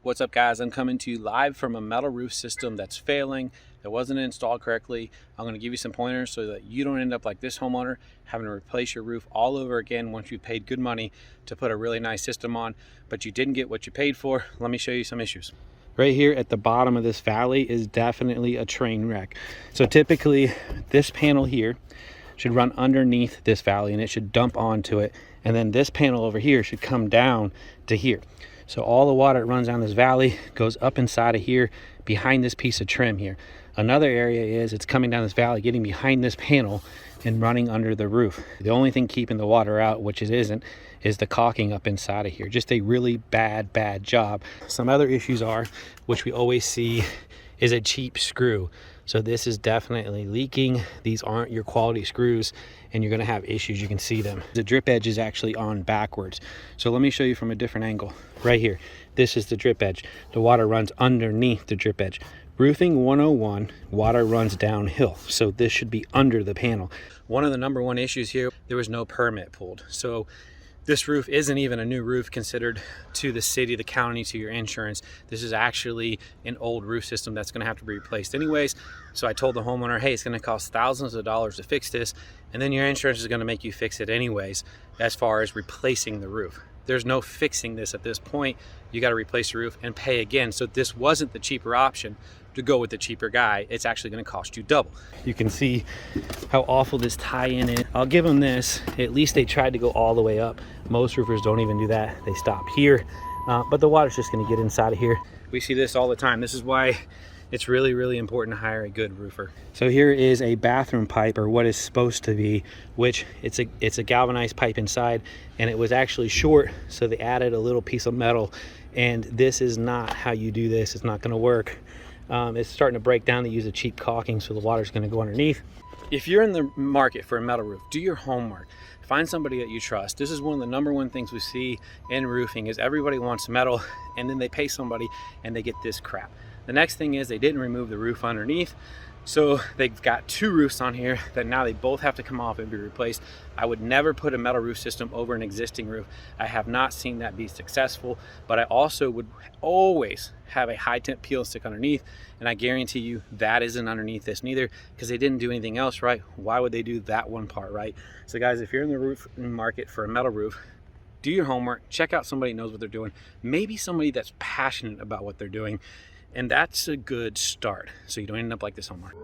What's up, guys? I'm coming to you live from a metal roof system that's failing, that wasn't installed correctly. I'm going to give you some pointers so that you don't end up like this homeowner having to replace your roof all over again once you paid good money to put a really nice system on, but you didn't get what you paid for. Let me show you some issues. Right here at the bottom of this valley is definitely a train wreck. So typically this panel here should run underneath this valley and it should dump onto it, and then this panel over here should come down to here. So all the water that runs down this valley goes up inside of here behind this piece of trim here. Another area is it's coming down this valley, getting behind this panel and running under the roof. The only thing keeping the water out, which it isn't, is the caulking up inside of here. Just a really bad job. Some other issues are, which we always see, is a cheap screw. So this is definitely leaking. These aren't your quality screws and you're gonna have issues. You can see them. The drip edge is actually on backwards. So let me show you from a different angle. Right here, this is the drip edge. The water runs underneath the drip edge. Roofing 101, water runs downhill. So this should be under the panel. One of the #1 issues here, there was no permit pulled. So this roof isn't even a new roof considered to the city, the county, to your insurance. This is actually an old roof system that's gonna have to be replaced anyways. So I told the homeowner, hey, it's gonna cost thousands of dollars to fix this, and then your insurance is gonna make you fix it anyways as far as replacing the roof. There's no fixing this at this point. You gotta replace the roof and pay again. So this wasn't the cheaper option to go with the cheaper guy. It's actually gonna cost you double. You can see how awful this tie-in is. I'll give them this. At least they tried to go all the way up. Most roofers don't even do that. They stop here, but the water's just gonna get inside of here. We see this all the time. This is why it's really important to hire a good roofer. So here is a bathroom pipe, or what is supposed to be, which it's a galvanized pipe inside, and it was actually short, so they added a little piece of metal, and this is not how you do this. It's not gonna work. It's starting to break down. They use a cheap caulking, so the water's gonna go underneath. If you're in the market for a metal roof, do your homework. Find somebody that you trust. This is one of the #1 things we see in roofing is everybody wants metal, and then they pay somebody and they get this crap. The next thing is they didn't remove the roof underneath. So they've got 2 roofs on here that now they both have to come off and be replaced. I would never put a metal roof system over an existing roof. I have not seen that be successful, but I also would always have a high temp peel stick underneath, and I guarantee you that isn't underneath this neither, because they didn't do anything else right. Why would they do that one part right? So guys, if you're in the roof market for a metal roof, do your homework, check out somebody who knows what they're doing, maybe somebody that's passionate about what they're doing. And that's a good start, so you don't end up like this homeowner.